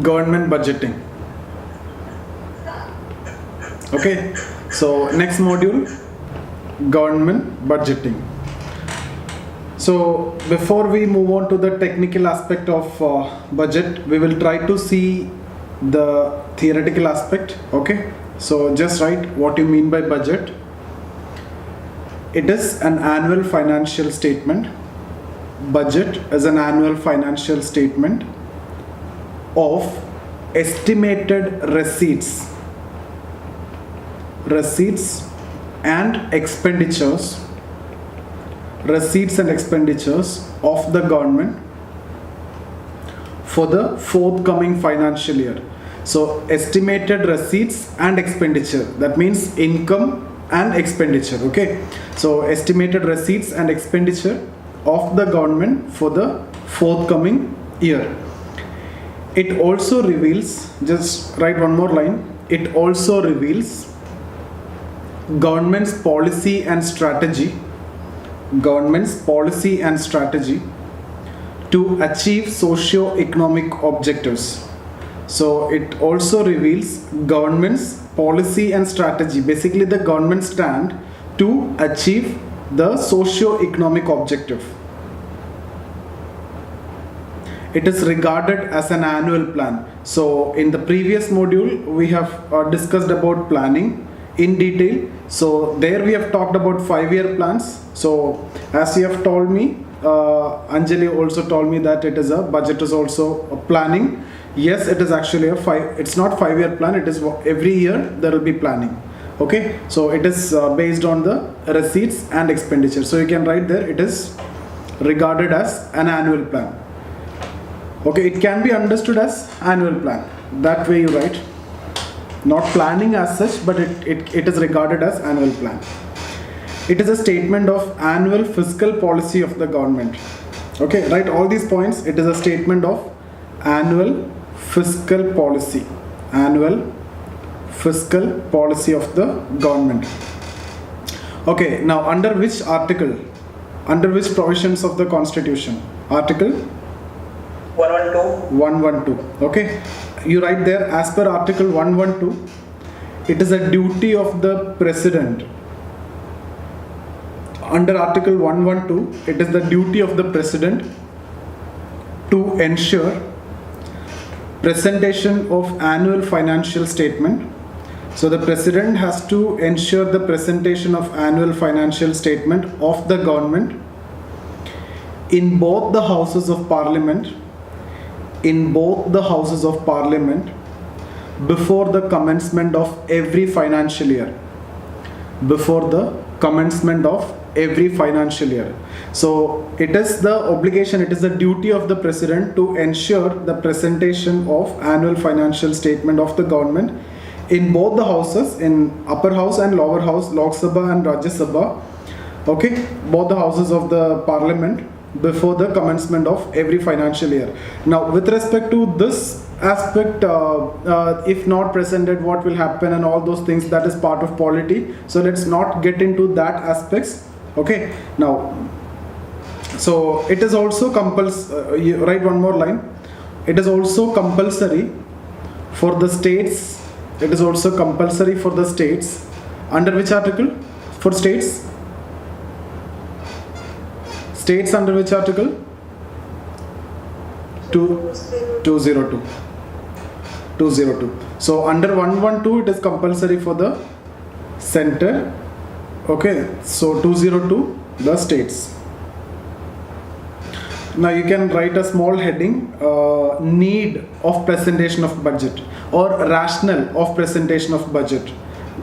government budgeting. Okay, so next module, government budgeting. So before we move on to the technical aspect of budget, we will try to see the theoretical aspect. Okay, so just write what you mean by budget. It is an annual financial statement. Budget is an annual financial statement of estimated receipts and expenditures of the government for the forthcoming financial year. So estimated receipts and expenditure, that means income and expenditure. Okay, so estimated receipts and expenditure of the government for the forthcoming year. It also reveals, just write one more line, it also reveals government's policy and strategy to achieve socio-economic objectives. So it also reveals government's policy and strategy, basically the government stand to achieve the socio-economic objective. It is regarded as an annual plan. So in the previous module we have discussed about planning in detail. So there we have talked about 5-year plans. So as you have told me, Anjali also told me that it is a budget is also a planning. Yes, it is actually it's not 5-year plan, it is every year there will be planning. Okay, so it is based on the receipts and expenditure. So you can write there, it is regarded as an annual plan. Okay, it can be understood as annual plan. That way you write. Not planning as such, but it is regarded as annual plan. It is a statement of annual fiscal policy of the government. Okay, write all these points. It is a statement of annual fiscal policy. Annual fiscal policy of the government. Okay, now under which article? Under which provisions of the Constitution? Article 112. 112. Okay, you write there, as per Article 112, it is a duty of the President. Under Article 112, it is the duty of the President to ensure presentation of annual financial statement. So the President has to ensure the presentation of annual financial statement of the government in both the houses of Parliament. Before the commencement of every financial year. So it is the obligation, it is the duty of the President to ensure the presentation of annual financial statement of the government in both the houses, in upper house and lower house, Lok Sabha and Rajya Sabha. Okay, both the houses of the Parliament before the commencement of every financial year. Now with respect to this aspect, if not presented, what will happen and all those things, that is part of polity. So let's not get into that aspects. Okay, now so it is also compulsory, you write one more line, it is also compulsory for the states. It is also compulsory for the states. Under which article? For states? States under which article? 202. So under 112 it is compulsory for the center. Okay, so 202 the states. Now you can write a small heading, need of presentation of budget or rationale of presentation of budget,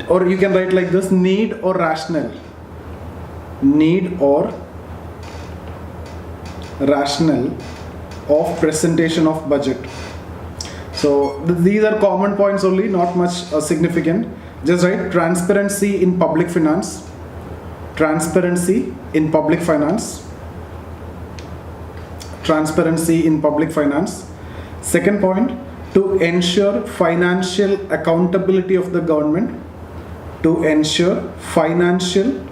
or you can write like this, need or rationale. Need or rationale of presentation of budget. So these are common points only, not much significant. Just write transparency in public finance. Transparency in public finance. Transparency in public finance. Second point, to ensure financial accountability of the government. To ensure financial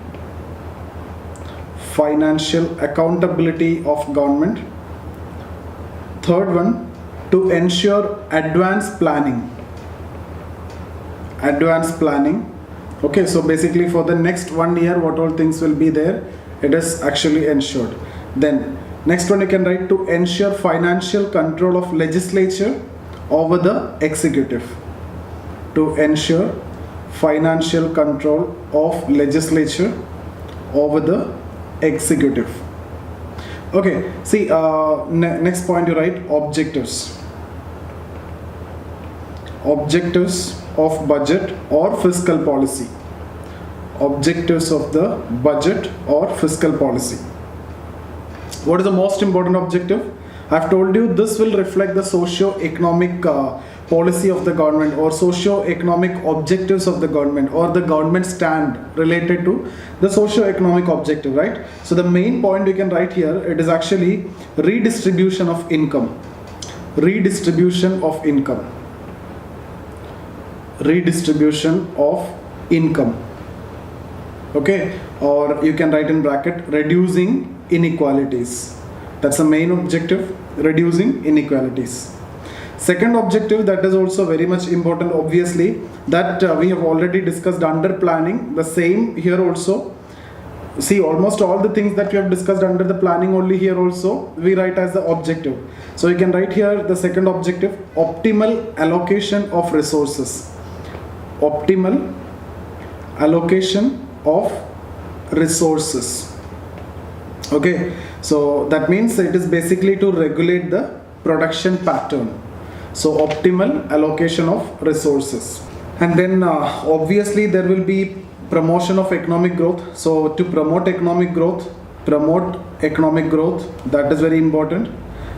accountability of government. Third one, to ensure advanced planning. Advanced planning. Okay, so basically for the next 1 year, what all things will be there, it is actually ensured. Then next one you can write to ensure financial control of legislature over the executive. To ensure financial control of legislature over the executive. Okay, see, next point you write objectives. Objectives of budget or fiscal policy. Objectives of the budget or fiscal policy. What is the most important objective? I have told you this will reflect the socio-economic policy of the government or socio-economic objectives of the government or the government stand related to the socio-economic objective, right? So the main point you can write here, it is actually redistribution of income. Redistribution of income. Redistribution of income. Okay, or you can write in bracket reducing inequalities. That's the main objective, reducing inequalities. Second objective that is also very much important, obviously, that we have already discussed under planning. The same here also. See, almost all the things that we have discussed under the planning only here also we write as the objective. So you can write here the second objective, optimal allocation of resources. Optimal allocation of resources. Okay, so that means it is basically to regulate the production pattern. So optimal allocation of resources. And then obviously there will be promotion of economic growth. So to promote economic growth, that is very important.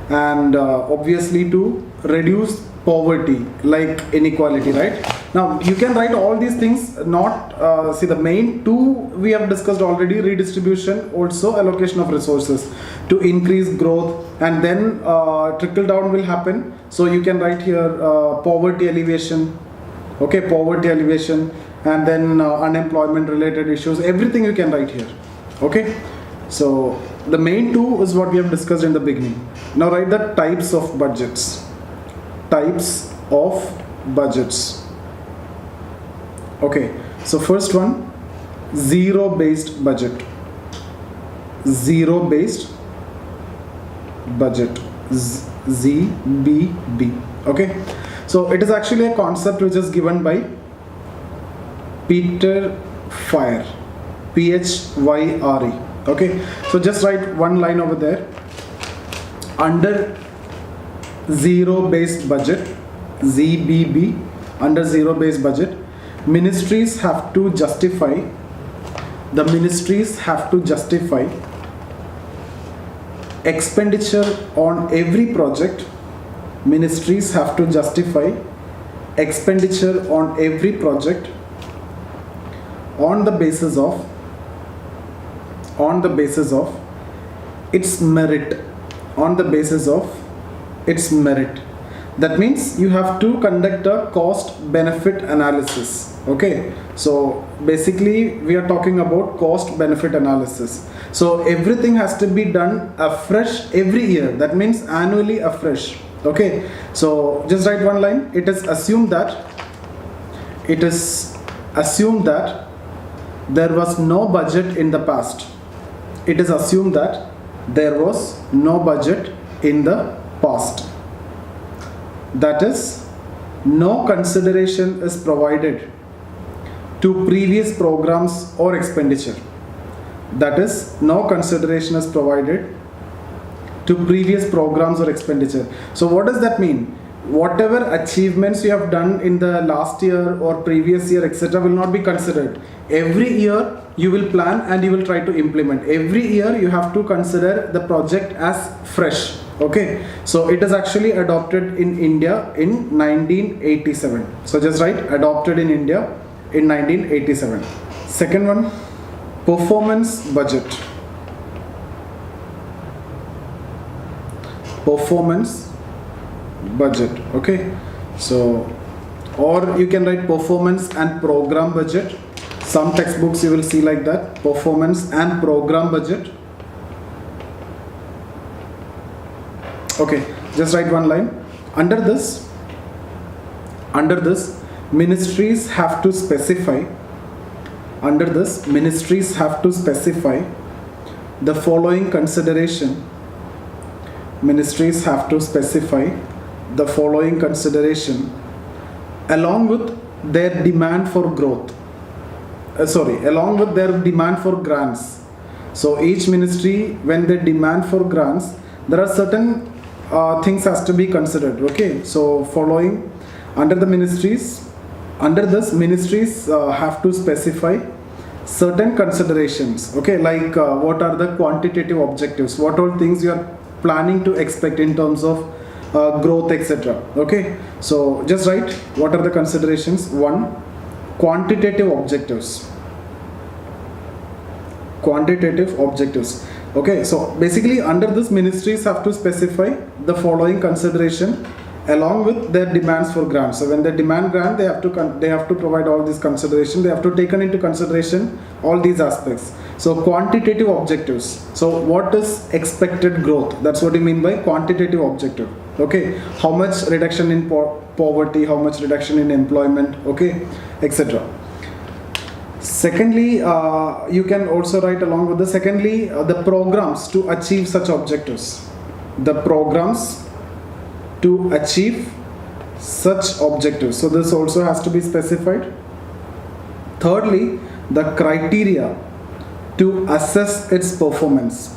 And obviously to reduce poverty, like inequality, right? Now you can write all these things, not see the main two we have discussed already, redistribution, also allocation of resources to increase growth, and then trickle down will happen. So you can write here poverty alleviation, okay, poverty alleviation, and then unemployment related issues, everything you can write here. Okay, so the main two is what we have discussed in the beginning. Now write the types of budgets. Types of budgets. Okay, so first one, zero based budget. Zero based budget, ZBB. Okay, so it is actually a concept which is given by Peter Fire, Phyre. Okay, so just write one line over there. Under zero based budget, ZBB, under zero based budget, ministries have to justify, expenditure on every project. Ministries have to justify expenditure on every project on the basis of its merit. On the basis of its merit. That means you have to conduct a cost benefit analysis. Okay, so basically we are talking about cost benefit analysis. So everything has to be done afresh every year. That means annually afresh. Okay, so just write one line. It is assumed that there was no budget in the past. It is assumed that there was no budget in the past. That is, no consideration is provided to previous programs or expenditure. That is, no consideration is provided to previous programs or expenditure. So what does that mean? Whatever achievements you have done in the last year or previous year, etc., will not be considered. Every year you will plan and you will try to implement. Every year you have to consider the project as fresh. Okay, so it is actually adopted in India in 1987. So just write adopted in India in 1987. Second one, performance budget. Performance budget. Okay, so or you can write performance and program budget. Some textbooks you will see like that, performance and program budget. Okay, just write one line. Under this ministries have to specify the following consideration. Ministries have to specify the following consideration along with their demand for growth. Along with their demand for grants. So each ministry, when they demand for grants, there are certain things has to be considered. Okay, so following under this ministries have to specify certain considerations. Okay, like what are the quantitative objectives, what all things you are planning to expect in terms of growth, etc. Okay, so just write what are the considerations. 1, quantitative objectives. Okay, so basically under this ministries have to specify the following consideration along with their demands for grants. So when they demand grant, they have to provide all these consideration. They have to take into consideration all these aspects. So quantitative objectives. So what is expected growth? That's what you mean by quantitative objective. Okay, how much reduction in poverty, how much reduction in employment, okay, etc. Secondly, you can also write along with the the programs to achieve such objectives. The programs to achieve such objectives. So this also has to be specified. Thirdly, the criteria to assess its performance.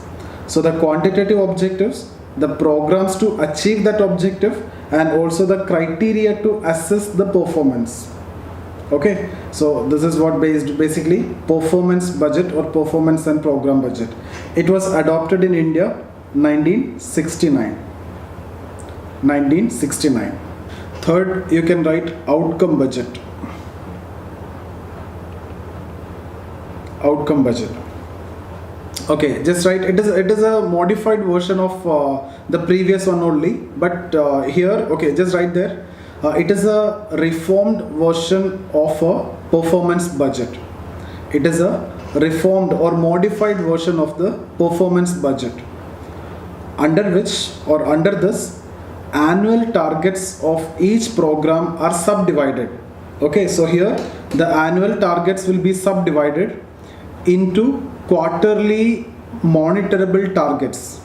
So the quantitative objectives, the programs to achieve that objective, and also the criteria to assess the performance. Okay, so this is what basically performance budget or performance and program budget. It was adopted in India 1969. Third, you can write outcome budget. Okay, just write it is a modified version of the previous one only, but here, okay, just write there. It is a reformed version of a performance budget. It is a reformed or modified version of the performance budget, under this annual targets of each program are subdivided. Okay, so here the annual targets will be subdivided into quarterly monitorable targets.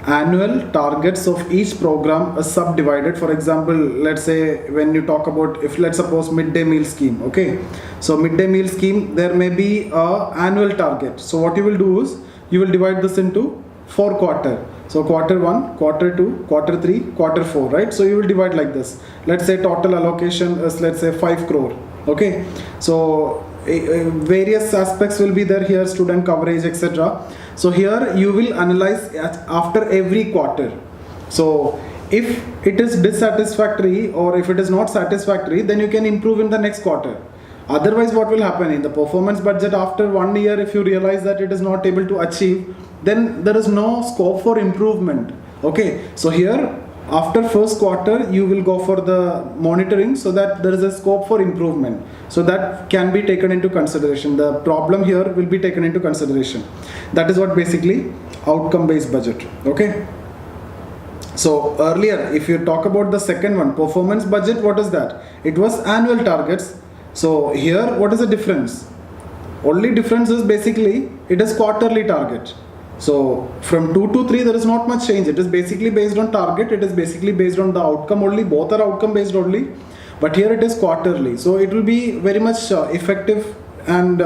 Annual targets of each program are subdivided. For example, let's say when you talk about, if let's suppose midday meal scheme, okay, so midday meal scheme, there may be a annual target. So what you will do is you will divide this into 4 quarters. So quarter 1, quarter 2, quarter 3, quarter 4, right? So you will divide like this. Let's say total allocation is, let's say, 5 crore. Okay, so various aspects will be there here, student coverage, etc. So here you will analyze after every quarter. So if it is dissatisfactory or if it is not satisfactory, then you can improve in the next quarter. Otherwise, what will happen in the performance budget after 1 year, if you realize that it is not able to achieve, then there is no scope for improvement. Okay, so here after first quarter you will go for the monitoring, so that there is a scope for improvement, so that can be taken into consideration. The problem here will be taken into consideration. That is what basically outcome based budget. Okay, so earlier, if you talk about the second one, performance budget, what is that? It was annual targets. So here what is the difference? Only difference is basically it is quarterly target. So from 2 to 3 there is not much change. It is basically based on target. It is basically based on the outcome only. Both are outcome based only. But here it is quarterly. So it will be very much effective, and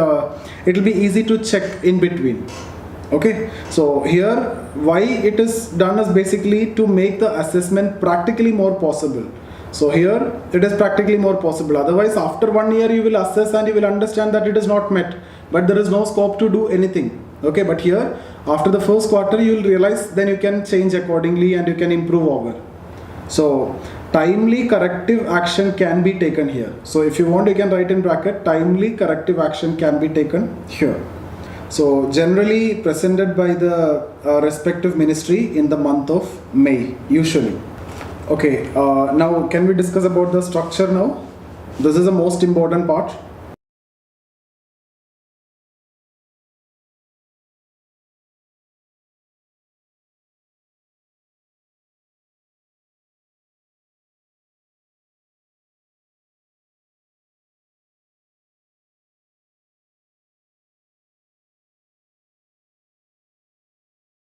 it will be easy to check in between. Okay. So here why it is done is basically to make the assessment practically more possible. So here it is practically more possible. Otherwise, after 1 year you will assess and you will understand that it is not met, but there is no scope to do anything. Okay, but here after the first quarter you will realize, then you can change accordingly and you can improve over. So timely corrective action can be taken here. So if you want, you can write in bracket, timely corrective action can be taken here. So generally presented by the respective ministry in the month of May usually. Okay, now can we discuss about the structure now? This is the most important part.